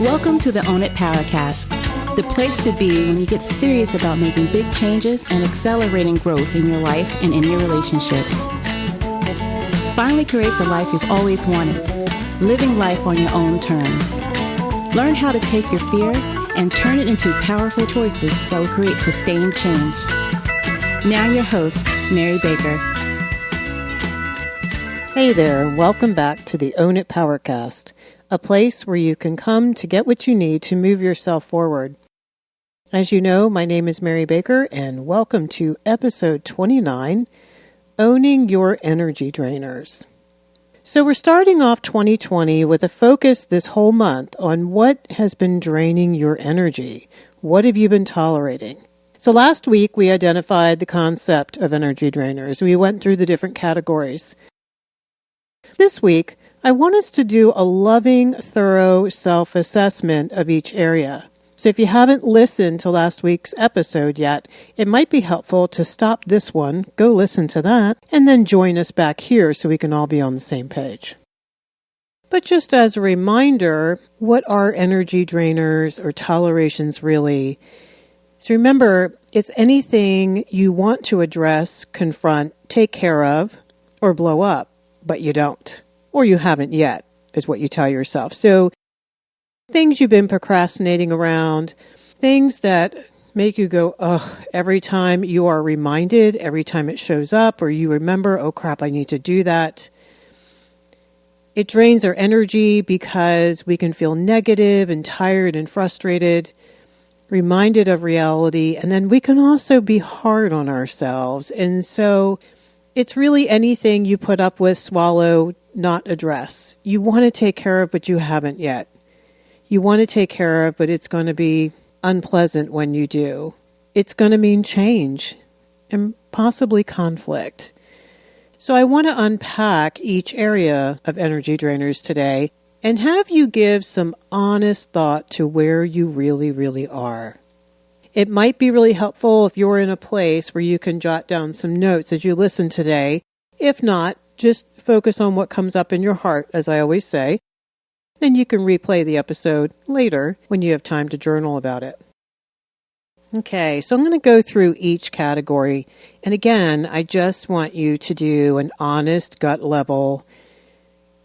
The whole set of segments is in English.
Welcome to the Own It Powercast, the place to be when you get serious about making big changes and accelerating growth in your life and in your relationships. Finally create the life you've always wanted, living life on your own terms. Learn how to take your fear and turn it into powerful choices that will create sustained change. Now your host, Mary Baker. Hey there, welcome back to the Own It Powercast, a place where you can come to get what you need to move yourself forward. As you know, my name is Mary Baker, and welcome to episode 29, Owning Your Energy Drainers. So we're starting off 2020 with a focus this whole month on what has been draining your energy. What have you been tolerating? So last week we identified the concept of energy drainers. We went through the different categories. This week, I want us to do a loving, thorough self-assessment of each area. So if you haven't listened to last week's episode yet, it might be helpful to stop this one, go listen to that, and then join us back here so we can all be on the same page. But just as a reminder, what are energy drainers or tolerations really? So remember, it's anything you want to address, confront, take care of, or blow up, but you don't. Or you haven't yet, is what you tell yourself. So things you've been procrastinating around, things that make you go, ugh, every time you are reminded, every time it shows up, or you remember, oh crap, I need to do that. It drains our energy because we can feel negative and tired and frustrated, reminded of reality, and then we can also be hard on ourselves. And so it's really anything you put up with, swallow, not address. You want to take care of, but you haven't yet. You want to take care of, but it's going to be unpleasant when you do. It's going to mean change and possibly conflict. So I want to unpack each area of energy drainers today and have you give some honest thought to where you really, really are. It might be really helpful if you're in a place where you can jot down some notes as you listen today. If not, just focus on what comes up in your heart, as I always say, and you can replay the episode later when you have time to journal about it. Okay, so I'm going to go through each category. And again, I just want you to do an honest, gut level,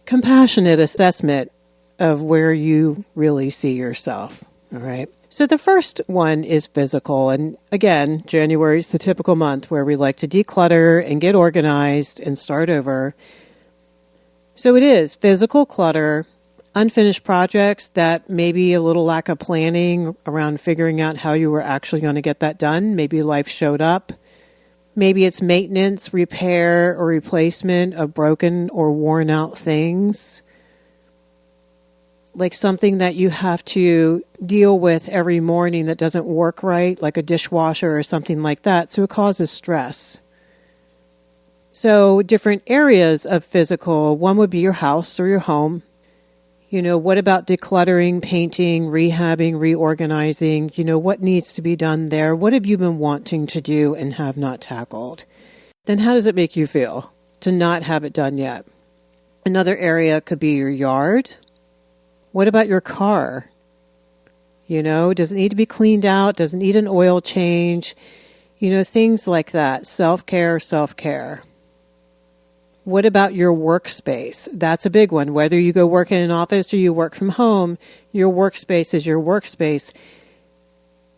compassionate assessment of where you really see yourself. All right. So the first one is physical. And again, January is the typical month where we like to declutter and get organized and start over. So it is physical clutter, unfinished projects that maybe a little lack of planning around figuring out how you were actually going to get that done. Maybe life showed up. Maybe it's maintenance, repair, or replacement of broken or worn out things. Like something that you have to deal with every morning that doesn't work right, like a dishwasher or something like that. So it causes stress. So different areas of physical, one would be your house or your home. You know, what about decluttering, painting, rehabbing, reorganizing? You know, what needs to be done there? What have you been wanting to do and have not tackled? Then how does it make you feel to not have it done yet? Another area could be your yard. What about your car? You know, does it need to be cleaned out? Does it need an oil change? You know, things like that. Self-care, self-care. What about your workspace? That's a big one. Whether you go work in an office or you work from home, your workspace is your workspace.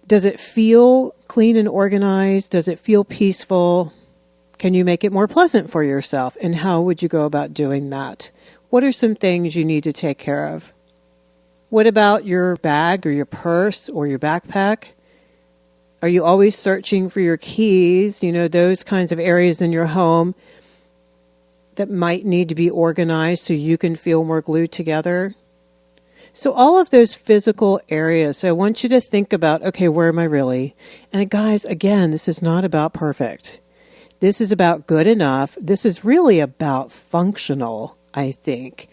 Does it feel clean and organized? Does it feel peaceful? Can you make it more pleasant for yourself? And how would you go about doing that? What are some things you need to take care of? What about your bag or your purse or your backpack? Are you always searching for your keys? You know, those kinds of areas in your home that might need to be organized so you can feel more glued together. So all of those physical areas, so I want you to think about, okay, where am I really? And guys, again, this is not about perfect. This is about good enough. This is really about functional, I think.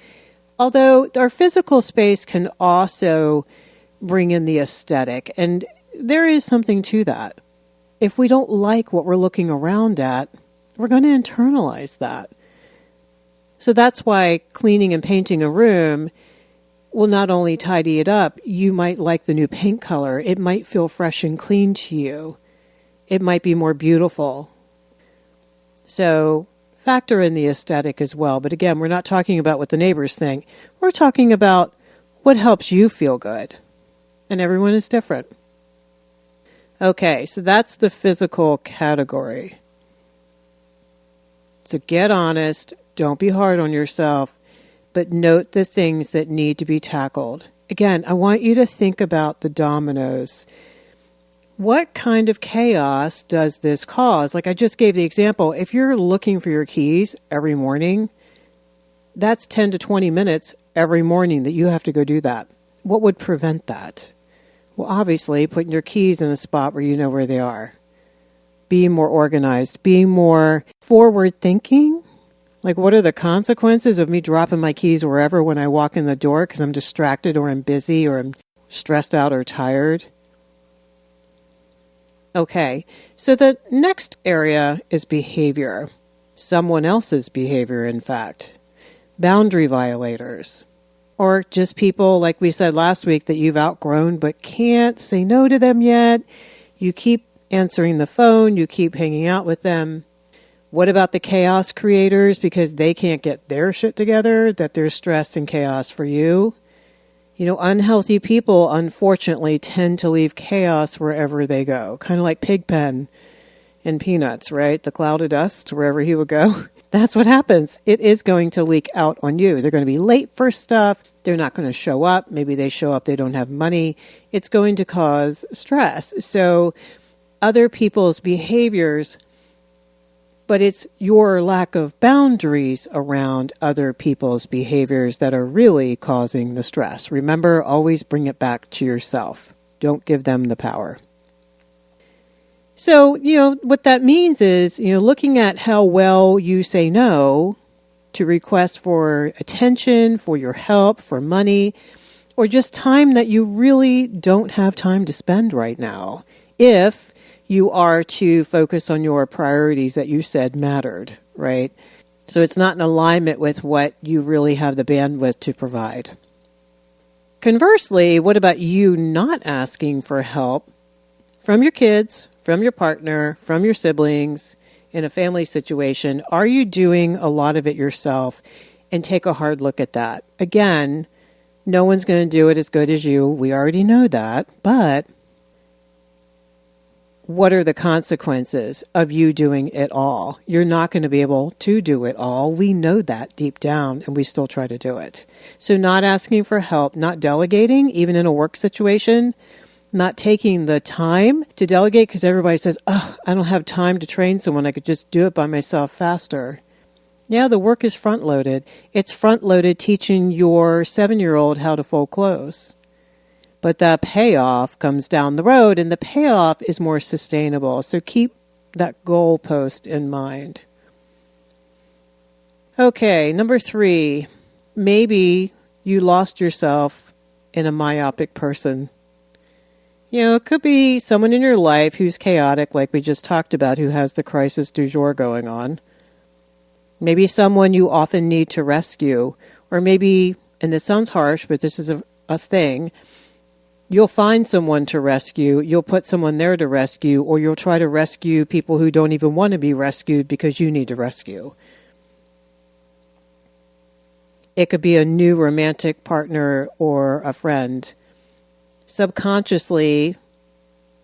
Although our physical space can also bring in the aesthetic, and there is something to that. If we don't like what we're looking around at, we're going to internalize that. So that's why cleaning and painting a room will not only tidy it up, you might like the new paint color. It might feel fresh and clean to you. It might be more beautiful. So factor in the aesthetic as well. But again, we're not talking about what the neighbors think. We're talking about what helps you feel good. And everyone is different. Okay, so that's the physical category. So get honest. Don't be hard on yourself. But note the things that need to be tackled. Again, I want you to think about the dominoes. What kind of chaos does this cause? Like I just gave the example, if you're looking for your keys every morning, that's 10 to 20 minutes every morning that you have to go do that. What would prevent that? Well, obviously, putting your keys in a spot where you know where they are. Being more organized, being more forward-thinking. Like, what are the consequences of me dropping my keys wherever when I walk in the door because I'm distracted or I'm busy or I'm stressed out or tired? Okay, so the next area is behavior. Someone else's behavior, in fact. Boundary violators. Or just people, like we said last week, that you've outgrown but can't say no to them yet. You keep answering the phone. You keep hanging out with them. What about the chaos creators? Because they can't get their shit together, that there's stress and chaos for you. You know, unhealthy people, unfortunately, tend to leave chaos wherever they go. Kind of like Pigpen in Peanuts, right? The cloud of dust, wherever he would go. That's what happens. It is going to leak out on you. They're going to be late for stuff. They're not going to show up. Maybe they show up, they don't have money. It's going to cause stress. So other people's behaviors, but it's your lack of boundaries around other people's behaviors that are really causing the stress. Remember, always bring it back to yourself. Don't give them the power. So, what that means is, looking at how well you say no to requests for attention, for your help, for money, or just time that you really don't have time to spend right now. If you are to focus on your priorities that you said mattered, right? So it's not in alignment with what you really have the bandwidth to provide. Conversely, what about you not asking for help from your kids, from your partner, from your siblings, in a family situation? Are you doing a lot of it yourself? And take a hard look at that. Again, no one's going to do it as good as you. We already know that, but what are the consequences of you doing it all? You're not going to be able to do it all. We know that deep down, and we still try to do it. So not asking for help, not delegating, even in a work situation, not taking the time to delegate because everybody says, I don't have time to train someone. I could just do it by myself faster. Yeah, the work is front-loaded. It's front-loaded teaching your 7-year-old how to fold clothes. But the payoff comes down the road, and the payoff is more sustainable. So keep that goalpost in mind. Okay, number 3, maybe you lost yourself in a myopic person. It could be someone in your life who's chaotic, like we just talked about, who has the crisis du jour going on. Maybe someone you often need to rescue, or maybe, and this sounds harsh, but this is a thing, you'll find someone to rescue, you'll put someone there to rescue, or you'll try to rescue people who don't even want to be rescued because you need to rescue. It could be a new romantic partner or a friend. Subconsciously,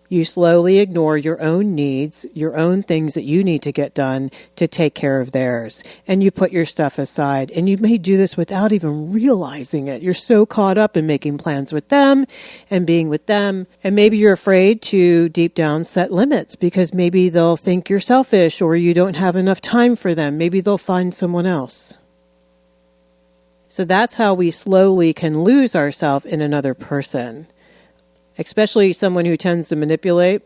you slowly ignore your own needs, your own things that you need to get done to take care of theirs. And you put your stuff aside. And you may do this without even realizing it. You're so caught up in making plans with them and being with them. And maybe you're afraid to deep down set limits because maybe they'll think you're selfish or you don't have enough time for them. Maybe they'll find someone else. So that's how we slowly can lose ourselves in another person. Especially someone who tends to manipulate,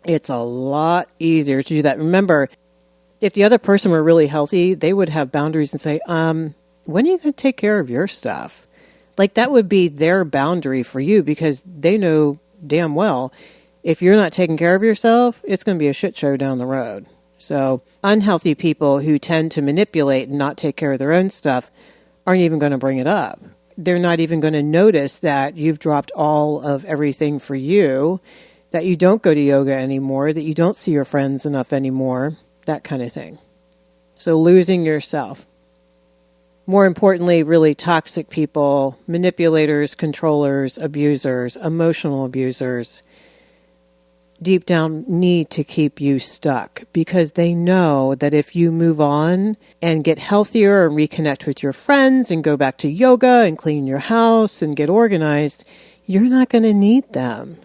it's a lot easier to do that. Remember, if the other person were really healthy, they would have boundaries and say, when are you going to take care of your stuff? Like that would be their boundary for you because they know damn well if you're not taking care of yourself, it's going to be a shit show down the road. So unhealthy people who tend to manipulate and not take care of their own stuff aren't even going to bring it up. they're not even going to notice that you've dropped all of everything for you, that you don't go to yoga anymore, that you don't see your friends enough anymore, that kind of thing. So losing yourself. More importantly, really toxic people, manipulators, controllers, abusers, emotional abusers, deep down need to keep you stuck because they know that if you move on and get healthier and reconnect with your friends and go back to yoga and clean your house and get organized, you're not going to need them.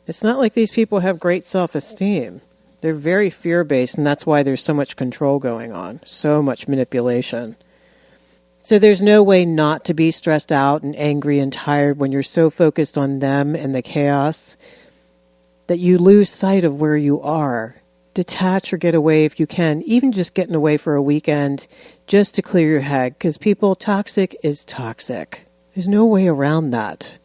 It's not like these people have great self-esteem. They're very fear-based, and that's why there's so much control going on, so much manipulation. So there's no way not to be stressed out and angry and tired when you're so focused on them and the chaos that you lose sight of where you are. Detach or get away if you can, even just getting away for a weekend just to clear your head, because toxic is toxic. There's no way around that.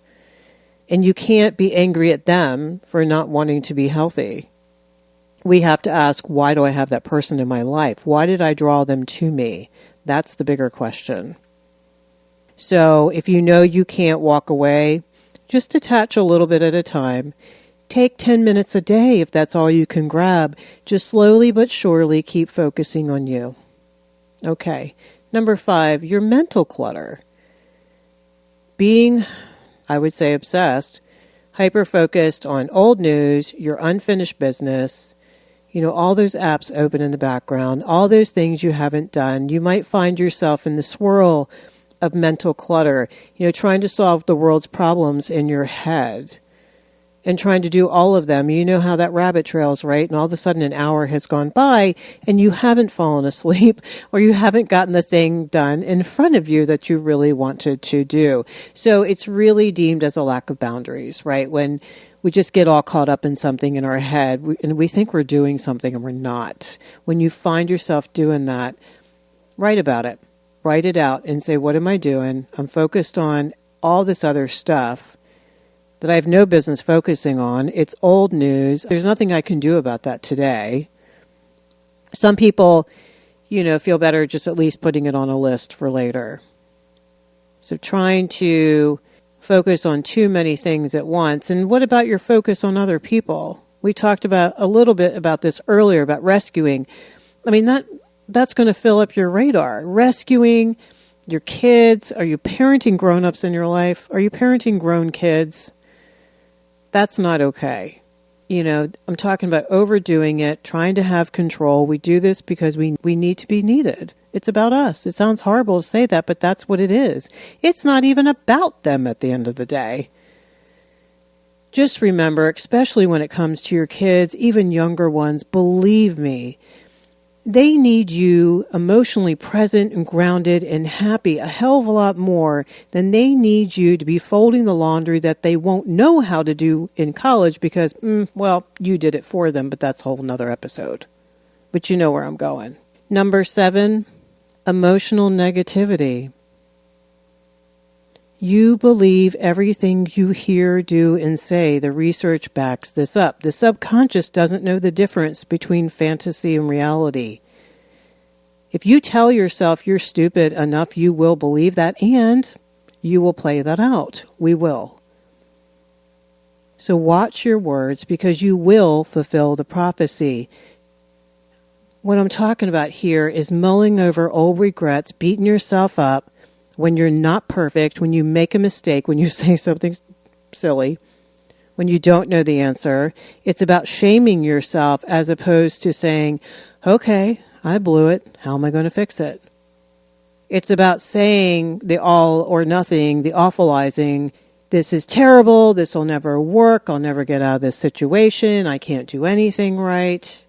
And you can't be angry at them for not wanting to be healthy. We have to ask, why do I have that person in my life? Why did I draw them to me? That's the bigger question. So if you know you can't walk away, just detach a little bit at a time. Take 10 minutes a day if that's all you can grab. Just slowly but surely keep focusing on you. Okay. Number 5, your mental clutter. Being, I would say, obsessed, hyper-focused on old news, your unfinished business, all those apps open in the background, all those things you haven't done. You might find yourself in the swirl of mental clutter, trying to solve the world's problems in your head and trying to do all of them. You know how that rabbit trails, right? And all of a sudden an hour has gone by and you haven't fallen asleep or you haven't gotten the thing done in front of you that you really wanted to do. So it's really deemed as a lack of boundaries, right? When we just get all caught up in something in our head and we think we're doing something and we're not. When you find yourself doing that, write about it. Write it out and say, what am I doing? I'm focused on all this other stuff that I have no business focusing on. It's old news. There's nothing I can do about that today. Some people, feel better just at least putting it on a list for later. So trying to focus on too many things at once. And what about your focus on other people? We talked about a little bit about this earlier, about rescuing. I mean, that's going to fill up your radar. Rescuing your kids. Are you parenting grown-ups in your life? Are you parenting grown kids? That's not okay. I'm talking about overdoing it, trying to have control. We do this because we need to be needed. It's about us. It sounds horrible to say that, but that's what it is. It's not even about them at the end of the day. Just remember, especially when it comes to your kids, even younger ones, believe me, they need you emotionally present and grounded and happy a hell of a lot more than they need you to be folding the laundry that they won't know how to do in college because, you did it for them, but that's a whole nother episode. But you know where I'm going. Number 7, emotional negativity. You believe everything you hear, do, and say. The research backs this up. The subconscious doesn't know the difference between fantasy and reality. If you tell yourself you're stupid enough, you will believe that, and you will play that out. We will. So watch your words because you will fulfill the prophecy. What I'm talking about here is mulling over old regrets, beating yourself up, when you're not perfect, when you make a mistake, when you say something silly, when you don't know the answer. It's about shaming yourself as opposed to saying, okay, I blew it. How am I going to fix it? It's about saying the all or nothing, the awfulizing. This is terrible. This will never work. I'll never get out of this situation. I can't do anything right.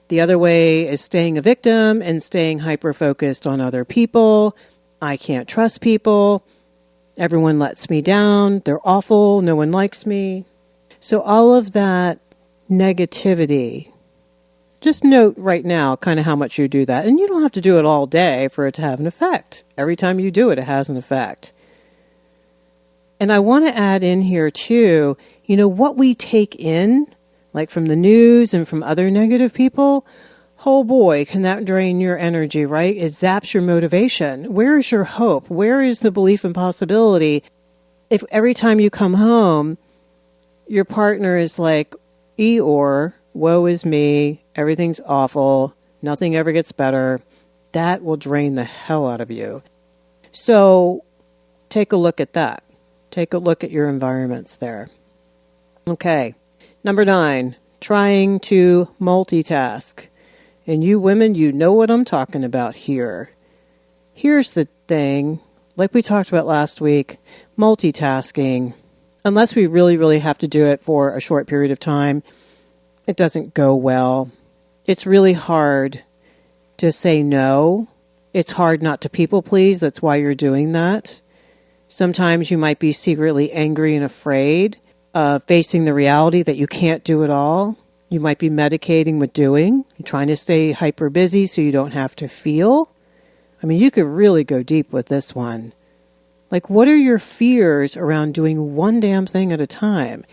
The other way is staying a victim and staying hyper-focused on other people. I can't trust people. Everyone lets me down. They're awful. No one likes me. So all of that negativity, just note right now kind of how much you do that. And you don't have to do it all day for it to have an effect. Every time you do it, it has an effect. And I want to add in here too, what we take in, like from the news and from other negative people, Oh boy, can that drain your energy, right? It zaps your motivation. Where is your hope? Where is the belief in possibility? If every time you come home, your partner is like, Eeyore, woe is me, everything's awful, nothing ever gets better, that will drain the hell out of you. So take a look at that. Take a look at your environments there. Okay, number 9, trying to multitask. And you women, you know what I'm talking about here. Here's the thing, like we talked about last week, multitasking, unless we really, really have to do it for a short period of time, it doesn't go well. It's really hard to say no. It's hard not to people please. That's why you're doing that. Sometimes you might be secretly angry and afraid of facing the reality that you can't do it all. You might be medicating with doing. You're trying to stay hyper busy so you don't have to feel. I mean, you could really go deep with this one. Like, what are your fears around doing one damn thing at a time?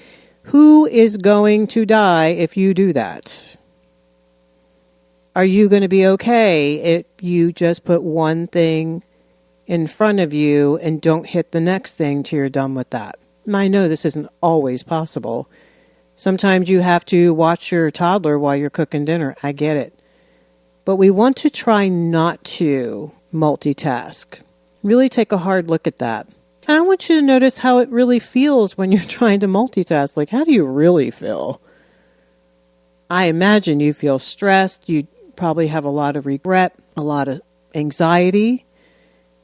Who is going to die if you do that? Are you going to be okay if you just put one thing in front of you and don't hit the next thing till you're done with that? And I know this isn't always possible. Sometimes you have to watch your toddler while you're cooking dinner. I get it. But we want to try not to multitask. Really take a hard look at that. And I want you to notice how it really feels when you're trying to multitask. Like, how do you really feel? I imagine you feel stressed. You probably have a lot of regret, a lot of anxiety,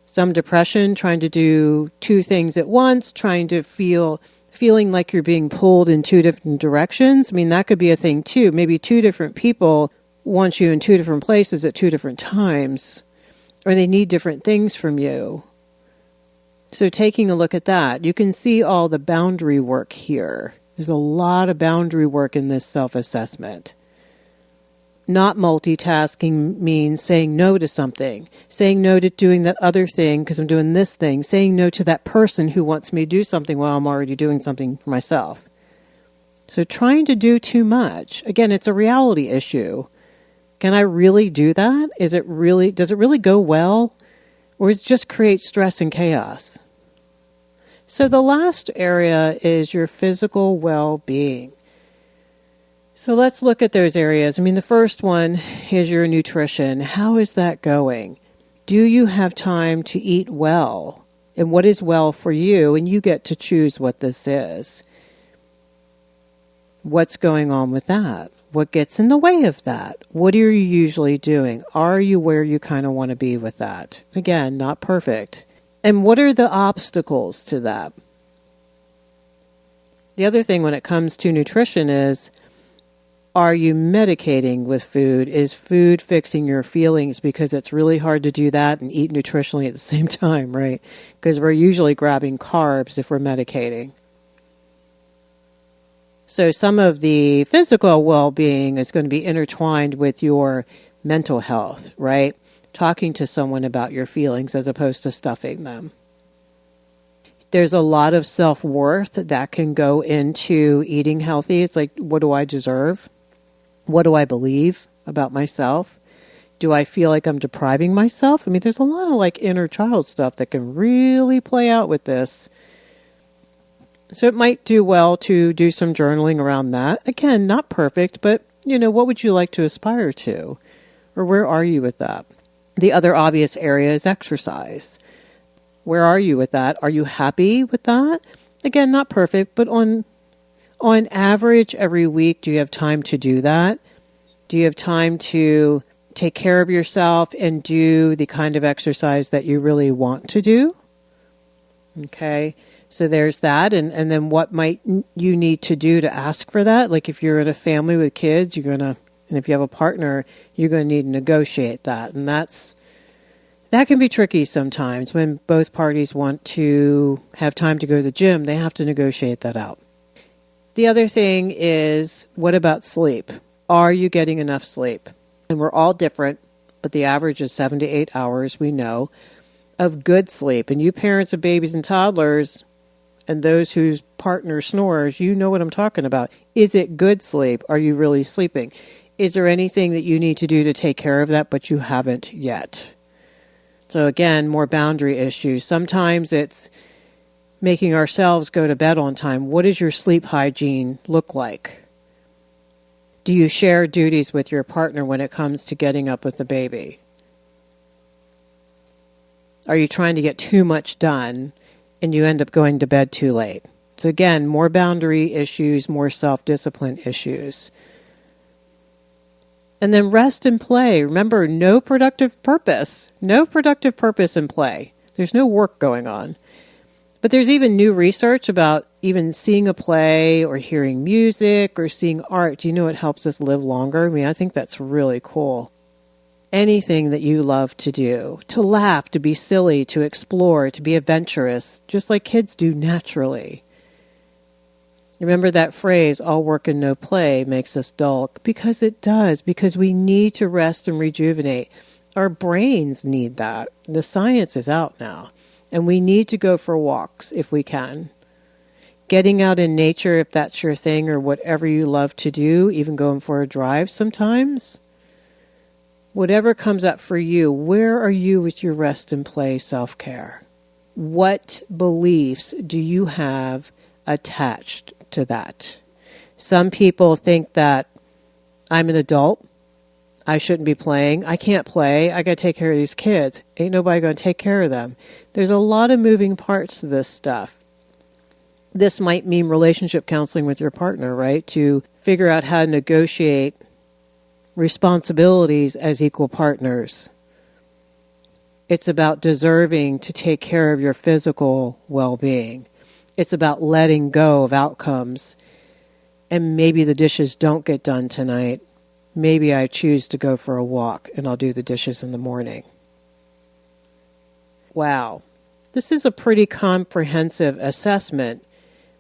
some depression, trying to do 2 things at once, trying to feeling like you're being pulled in 2 different directions. I mean, that could be a thing too. Maybe 2 different people want you in 2 different places at 2 different times, or they need different things from you. So taking a look at that, you can see all the boundary work here. There's a lot of boundary work in this self-assessment. Not multitasking means saying no to something, saying no to doing that other thing because I'm doing this thing, saying no to that person who wants me to do something while I'm already doing something for myself. So trying to do too much, again, it's a reality issue. Can I really do that? Does it really go well? Or does it just create stress and chaos? So the last area is your physical well-being. So let's look at those areas. I mean, the first one is your nutrition. How is that going? Do you have time to eat well? And what is well for you? And you get to choose what this is. What's going on with that? What gets in the way of that? What are you usually doing? Are you where you kind of want to be with that? Again, not perfect. And what are the obstacles to that? The other thing when it comes to nutrition is, are you medicating with food? Is food fixing your feelings? Because it's really hard to do that and eat nutritionally at the same time, right? Because we're usually grabbing carbs if we're medicating. So some of the physical well-being is going to be intertwined with your mental health, right? Talking to someone about your feelings as opposed to stuffing them. There's a lot of self-worth that can go into eating healthy. It's like, what do I deserve? What do I believe about myself? Do I feel like I'm depriving myself? I mean, there's a lot of like inner child stuff that can really play out with this. So it might do well to do some journaling around that. Again, not perfect, but, what would you like to aspire to? Or where are you with that? The other obvious area is exercise. Where are you with that? Are you happy with that? Again, not perfect, but on average, every week, do you have time to do that? Do you have time to take care of yourself and do the kind of exercise that you really want to do? Okay, so there's that. And then what might you need to do to ask for that? Like if you're in a family with kids, and if you have a partner, you're going to need to negotiate that. And that can be tricky sometimes when both parties want to have time to go to the gym. They have to negotiate that out. The other thing is, what about sleep? Are you getting enough sleep? And we're all different, but the average is 7 to 8 hours, we know, of good sleep. And you parents of babies and toddlers and those whose partner snores, you know what I'm talking about. Is it good sleep? Are you really sleeping? Is there anything that you need to do to take care of that, but you haven't yet? So again, more boundary issues. Sometimes it's making ourselves go to bed on time. What does your sleep hygiene look like? Do you share duties with your partner when it comes to getting up with the baby? Are you trying to get too much done and you end up going to bed too late? So again, more boundary issues, more self-discipline issues. And then rest and play. Remember, no productive purpose. No productive purpose in play. There's no work going on. But there's even new research about even seeing a play or hearing music or seeing art. Do you know it helps us live longer? I mean, I think that's really cool. Anything that you love to do, to laugh, to be silly, to explore, to be adventurous, just like kids do naturally. Remember that phrase, all work and no play makes us dull, because it does, because we need to rest and rejuvenate. Our brains need that. The science is out now, and we need to go for walks if we can. Getting out in nature, if that's your thing, or whatever you love to do, even going for a drive sometimes. Whatever comes up for you, where are you with your rest and play self-care? What beliefs do you have attached to that? Some people think that I'm an adult, I shouldn't be playing, I can't play, I got to take care of these kids. Ain't nobody going to take care of them. There's a lot of moving parts to this stuff. This might mean relationship counseling with your partner, right? To figure out how to negotiate responsibilities as equal partners. It's about deserving to take care of your physical well-being. It's about letting go of outcomes. And maybe the dishes don't get done tonight. Maybe I choose to go for a walk and I'll do the dishes in the morning. Wow. This is a pretty comprehensive assessment,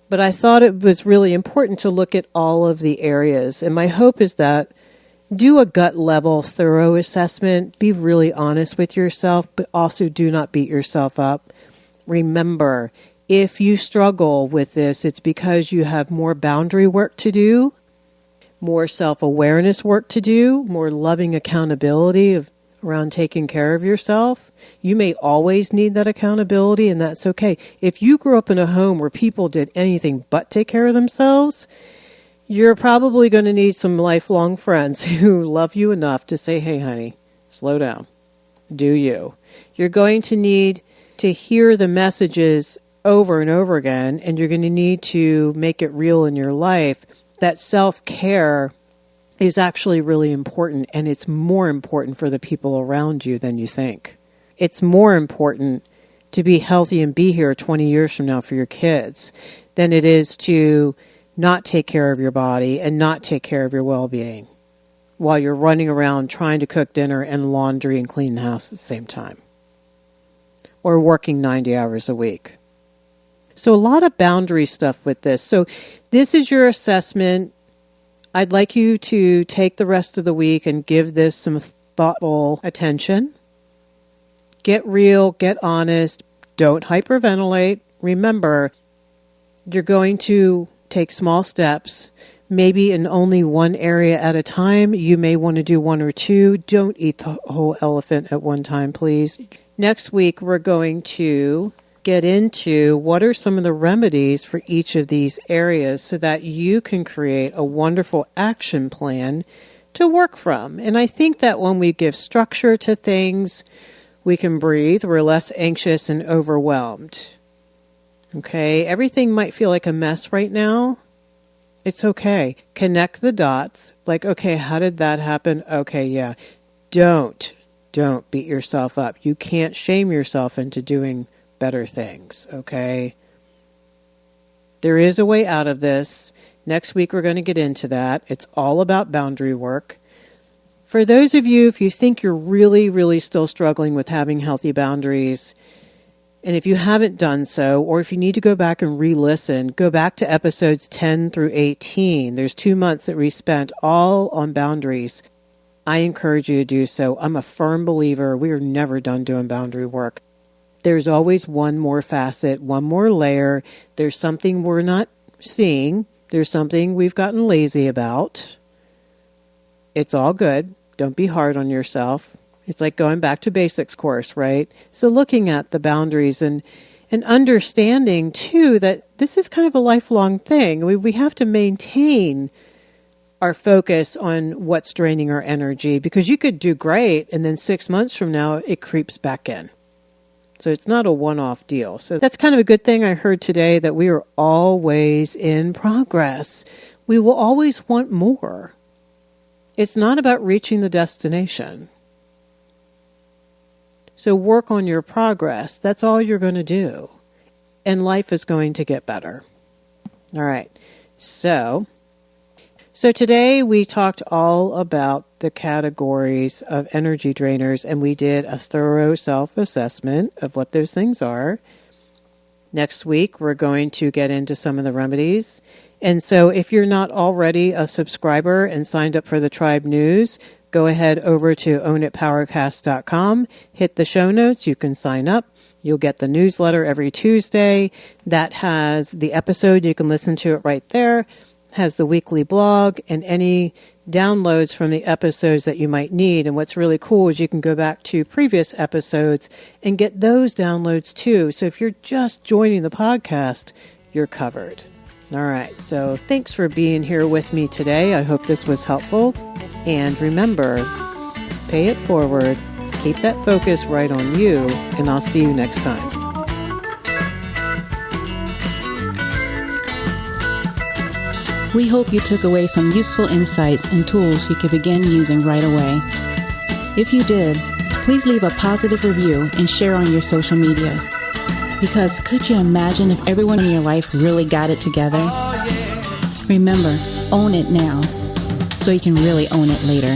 but I thought it was really important to look at all of the areas. And my hope is that do a gut level, thorough assessment. Be really honest with yourself, but also do not beat yourself up. Remember, if you struggle with this, it's because you have more boundary work to do, more self-awareness work to do, more loving accountability around taking care of yourself. You may always need that accountability, and that's okay. If you grew up in a home where people did anything but take care of themselves, you're probably going to need some lifelong friends who love you enough to say, hey, honey, slow down. Do you? You're going to need to hear the messages over and over again, and you're going to need to make it real in your life that self-care is actually really important, and it's more important for the people around you than you think. It's more important to be healthy and be here 20 years from now for your kids than it is to not take care of your body and not take care of your well-being while you're running around trying to cook dinner and laundry and clean the house at the same time, or working 90 hours a week. So a lot of boundary stuff with this. So this is your assessment. I'd like you to take the rest of the week and give this some thoughtful attention. Get real, get honest, don't hyperventilate. Remember, you're going to take small steps, maybe in only one area at a time. You may want to do one or two. Don't eat the whole elephant at one time, please. Next week, we're going to get into what are some of the remedies for each of these areas so that you can create a wonderful action plan to work from. And I think that when we give structure to things, we can breathe. We're less anxious and overwhelmed. Okay, everything might feel like a mess right now. It's okay. Connect the dots. Like, okay, how did that happen? Okay, yeah. Don't beat yourself up. You can't shame yourself into doing better things, okay? There is a way out of this. Next week we're going to get into that. It's all about boundary work. For those of you, if you think you're really, really still struggling with having healthy boundaries, and if you haven't done so, or if you need to go back and re-listen, go back to episodes 10 through 18. There's 2 months that we spent all on boundaries. I encourage you to do so. I'm a firm believer we are never done doing boundary work. There's always one more facet, one more layer. There's something we're not seeing. There's something we've gotten lazy about. It's all good. Don't be hard on yourself. It's like going back to basics course, right? So looking at the boundaries and understanding, too, that this is kind of a lifelong thing. We have to maintain our focus on what's draining our energy, because you could do great and then 6 months from now it creeps back in. So it's not a one-off deal. So that's kind of a good thing I heard today, that we are always in progress. We will always want more. It's not about reaching the destination. So work on your progress. That's all you're going to do. And life is going to get better. All right. So today we talked all about the categories of energy drainers, and we did a thorough self-assessment of what those things are. Next week, we're going to get into some of the remedies. And so if you're not already a subscriber and signed up for the Tribe News, go ahead over to ownitpowercast.com, hit the show notes, you can sign up. You'll get the newsletter every Tuesday. That has the episode, you can listen to it right there, has the weekly blog, and any downloads from the episodes that you might need. And what's really cool is you can go back to previous episodes and get those downloads too. So if you're just joining the podcast, you're covered. All right, so thanks for being here with me today. I hope this was helpful. And remember, pay it forward, keep that focus right on you, and I'll see you next time. We hope you took away some useful insights and tools you could begin using right away. If you did, please leave a positive review and share on your social media. Because could you imagine if everyone in your life really got it together? Remember, own it now, so you can really own it later.